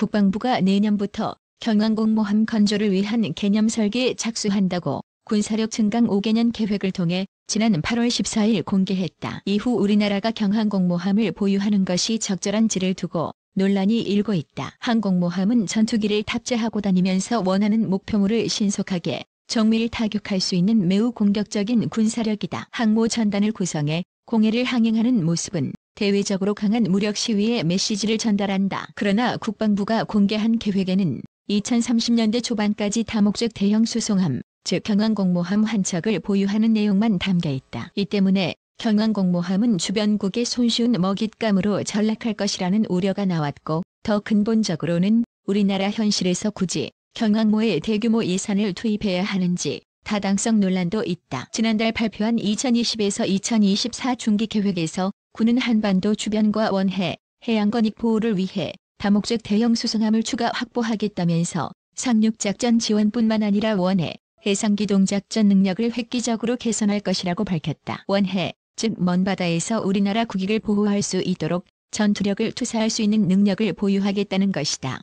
국방부가 내년부터 경항공모함 건조를 위한 개념 설계에 착수한다고 군사력 증강 5개년 계획을 통해 지난 8월 14일 공개했다. 이후 우리나라가 경항공모함을 보유하는 것이 적절한지를 두고 논란이 일고 있다. 항공모함은 전투기를 탑재하고 다니면서 원하는 목표물을 신속하게 정밀 타격할 수 있는 매우 공격적인 군사력이다. 항모 전단을 구성해 공해를 항행하는 모습은 대외적으로 강한 무력 시위의 메시지를 전달한다. 그러나 국방부가 공개한 계획에는 2030년대 초반까지 다목적 대형 수송함, 즉 경항공모함 한 척을 보유하는 내용만 담겨 있다. 이 때문에 경항공모함은 주변국의 손쉬운 먹잇감으로 전락할 것이라는 우려가 나왔고, 더 근본적으로는 우리나라 현실에서 굳이 경항모에 대규모 예산을 투입해야 하는지 타당성 논란도 있다. 지난달 발표한 2020에서 2024 중기 계획에서 군은 한반도 주변과 원해, 해양권익 보호를 위해 다목적 대형 수송함을 추가 확보하겠다면서 상륙작전 지원뿐만 아니라 원해, 해상기동작전 능력을 획기적으로 개선할 것이라고 밝혔다. 원해, 즉 먼 바다에서 우리나라 국익을 보호할 수 있도록 전투력을 투사할 수 있는 능력을 보유하겠다는 것이다.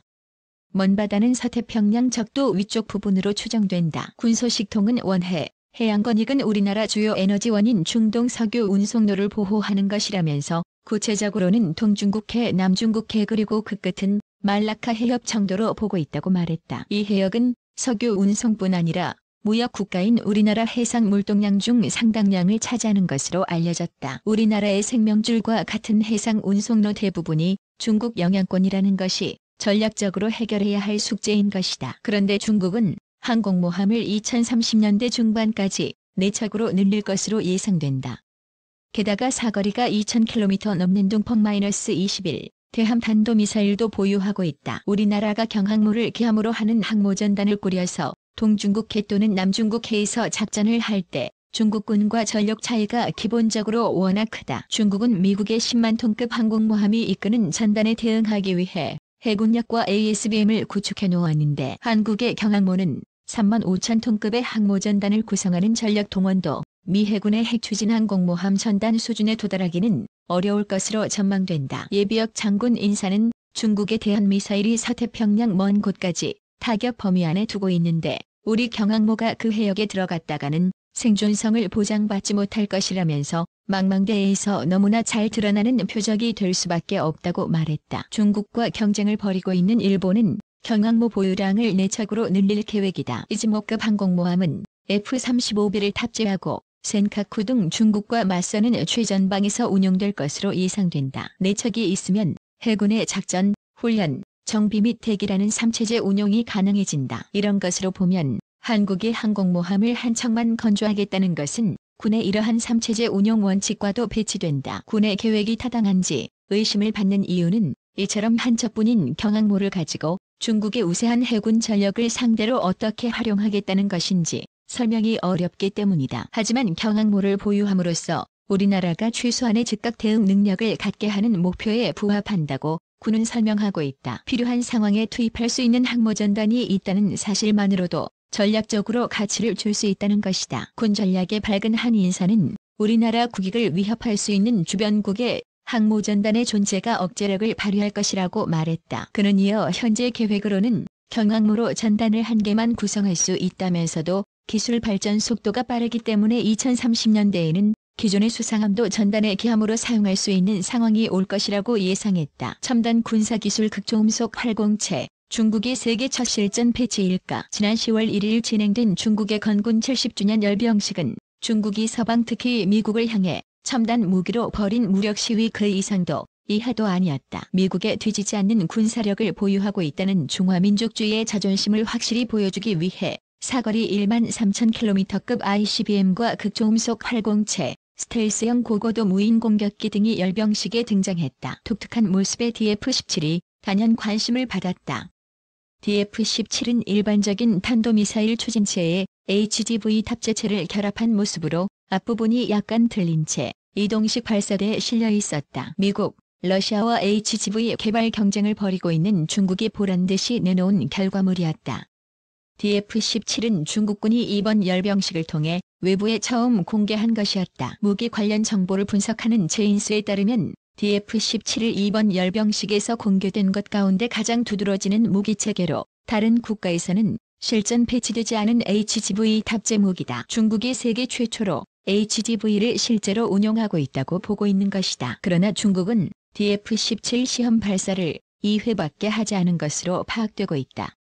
먼 바다는 서태평양 적도 위쪽 부분으로 추정된다. 군소식통은 원해, 해양권익은 우리나라 주요 에너지원인 중동 석유 운송로를 보호하는 것이라면서 구체적으로는 동중국해, 남중국해 그리고 그 끝은 말라카 해협 정도로 보고 있다고 말했다. 이 해역은 석유 운송뿐 아니라 무역 국가인 우리나라 해상 물동량 중 상당량을 차지하는 것으로 알려졌다. 우리나라의 생명줄과 같은 해상 운송로 대부분이 중국 영향권이라는 것이 전략적으로 해결해야 할 숙제인 것이다. 그런데 중국은 항공모함을 2030년대 중반까지 4척으로 늘릴 것으로 예상된다. 게다가 사거리가 2000km 넘는 동폭-21 대함 탄도미사일도 보유하고 있다. 우리나라가 경항모를 기함으로 하는 항모전단을 꾸려서 동중국해 또는 남중국해에서 작전을 할 때 중국군과 전력 차이가 기본적으로 워낙 크다. 중국은 미국의 10만 톤급 항공모함이 이끄는 전단에 대응하기 위해 해군력과 ASBM을 구축해 놓았는데, 한국의 경항모는 3만 5천 톤급의 항모전단을 구성하는 전력 동원도 미 해군의 핵추진 항공모함 전단 수준에 도달하기는 어려울 것으로 전망된다. 예비역 장군 인사는 중국의 대한미사일이 서태평양 먼 곳까지 타격 범위 안에 두고 있는데 우리 경항모가 그 해역에 들어갔다가는 생존성을 보장받지 못할 것이라면서 망망대해에서 너무나 잘 드러나는 표적이 될 수밖에 없다고 말했다. 중국과 경쟁을 벌이고 있는 일본은 경항모 보유량을 4척으로 늘릴 계획이다. 이즈모급 항공모함은 F-35B를 탑재하고 센카쿠 등 중국과 맞서는 최전방에서 운용될 것으로 예상된다. 4척이 있으면 해군의 작전, 훈련, 정비 및 대기라는 3체제 운용이 가능해진다. 이런 것으로 보면 한국이 항공모함을 한 척만 건조하겠다는 것은 군의 이러한 3체제 운용 원칙과도 배치된다. 군의 계획이 타당한지 의심을 받는 이유는 이처럼 한 척뿐인 경항모를 가지고 중국의 우세한 해군 전력을 상대로 어떻게 활용하겠다는 것인지 설명이 어렵기 때문이다. 하지만 경항모를 보유함으로써 우리나라가 최소한의 즉각 대응 능력을 갖게 하는 목표에 부합한다고 군은 설명하고 있다. 필요한 상황에 투입할 수 있는 항모전단이 있다는 사실만으로도 전략적으로 가치를 줄 수 있다는 것이다. 군 전략의 밝은 한 인사는 우리나라 국익을 위협할 수 있는 주변국의 항모전단의 존재가 억제력을 발휘할 것이라고 말했다. 그는 이어 현재 계획으로는 경항모로 전단을 한 개만 구성할 수 있다면서도 기술 발전 속도가 빠르기 때문에 2030년대에는 기존의 수상함도 전단의 기함으로 사용할 수 있는 상황이 올 것이라고 예상했다. 첨단 군사기술 극초음속 활공체, 중국의 세계 첫 실전 배치일까. 지난 10월 1일 진행된 중국의 건군 70주년 열병식은 중국이 서방 특히 미국을 향해 첨단 무기로 벌인 무력 시위 그 이상도 이하도 아니었다. 미국에 뒤지지 않는 군사력을 보유하고 있다는 중화민족주의의 자존심을 확실히 보여주기 위해 사거리 1만 3천 km급 ICBM과 극초음속 활공체, 스텔스형 고고도 무인 공격기 등이 열병식에 등장했다. 독특한 모습의 DF-17이 단연 관심을 받았다. DF-17은 일반적인 탄도미사일 추진체에 HGV 탑재체를 결합한 모습으로 앞부분이 약간 틀린 채 이동식 발사대에 실려 있었다. 미국, 러시아와 HGV 개발 경쟁을 벌이고 있는 중국이 보란듯이 내놓은 결과물이었다. DF-17은 중국군이 이번 열병식을 통해 외부에 처음 공개한 것이었다. 무기 관련 정보를 분석하는 제인스에 따르면 DF-17을 이번 열병식에서 공개된 것 가운데 가장 두드러지는 무기체계로 다른 국가에서는 실전 배치되지 않은 HGV 탑재 무기다. 중국이 세계 최초로 HGV를 실제로 운용하고 있다고 보고 있는 것이다. 그러나 중국은 DF-17 시험 발사를 2회밖에 하지 않은 것으로 파악되고 있다.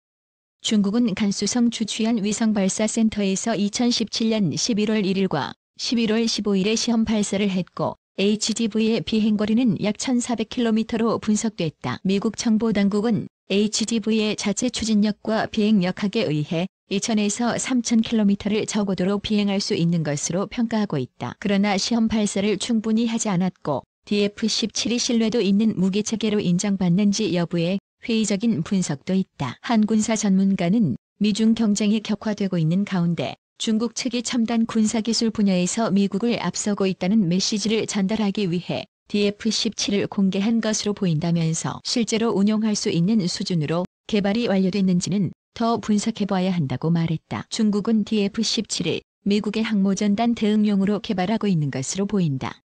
중국은 간수성 주취한 위성발사센터에서 2017년 11월 1일과 11월 15일에 시험 발사를 했고 HGV의 비행거리는 약 1,400km로 분석됐다. 미국 정보당국은 HGV의 자체 추진력과 비행역학에 의해 2,000에서 3,000km를 저고도로 비행할 수 있는 것으로 평가하고 있다. 그러나 시험 발사를 충분히 하지 않았고 DF-17이 신뢰도 있는 무기체계로 인정받는지 여부에 회의적인 분석도 있다. 한 군사 전문가는 미중 경쟁이 격화되고 있는 가운데 중국 측이 첨단 군사기술 분야에서 미국을 앞서고 있다는 메시지를 전달하기 위해 DF-17을 공개한 것으로 보인다면서 실제로 운용할 수 있는 수준으로 개발이 완료됐는지는 더 분석해봐야 한다고 말했다. 중국은 DF-17을 미국의 항모전단 대응용으로 개발하고 있는 것으로 보인다.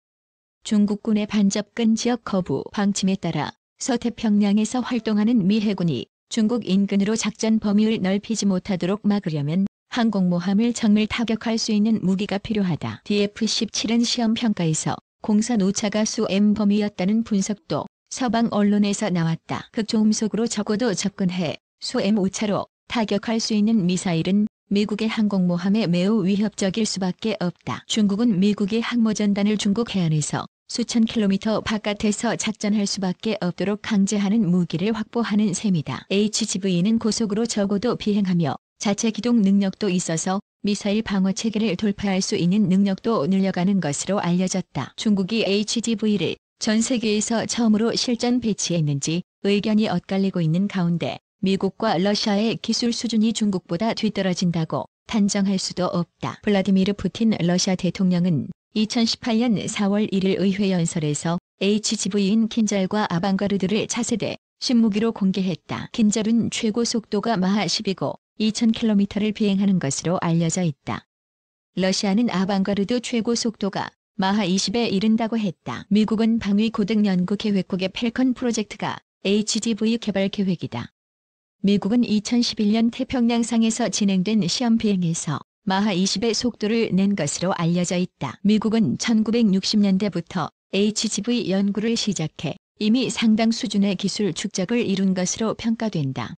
중국군의 반접근 지역 거부 방침에 따라 서태평양에서 활동하는 미 해군이 중국 인근으로 작전 범위를 넓히지 못하도록 막으려면 항공모함을 정밀 타격할 수 있는 무기가 필요하다. DF-17은 시험 평가에서 공선 오차가 수M 범위였다는 분석도 서방 언론에서 나왔다. 극초음속으로 적어도 접근해 수M 오차로 타격할 수 있는 미사일은 미국의 항공모함에 매우 위협적일 수밖에 없다. 중국은 미국의 항모전단을 중국 해안에서 수천 킬로미터 바깥에서 작전할 수밖에 없도록 강제하는 무기를 확보하는 셈이다. HGV는 고속으로 적어도 비행하며 자체 기동 능력도 있어서 미사일 방어 체계를 돌파할 수 있는 능력도 늘려가는 것으로 알려졌다. 중국이 HGV를 전 세계에서 처음으로 실전 배치했는지 의견이 엇갈리고 있는 가운데 미국과 러시아의 기술 수준이 중국보다 뒤떨어진다고 단정할 수도 없다. 블라디미르 푸틴 러시아 대통령은 2018년 4월 1일 의회 연설에서 HGV인 킨잘과 아방가르드를 차세대 신무기로 공개했다. 킨잘은 최고 속도가 마하 10이고 2,000km를 비행하는 것으로 알려져 있다. 러시아는 아방가르드 최고 속도가 마하 20에 이른다고 했다. 미국은 방위 고등 연구 계획국의 펠컨 프로젝트가 HGV 개발 계획이다. 미국은 2011년 태평양상에서 진행된 시험 비행에서 마하 20의 속도를 낸 것으로 알려져 있다. 미국은 1960년대부터 HGV 연구를 시작해 이미 상당 수준의 기술 축적을 이룬 것으로 평가된다.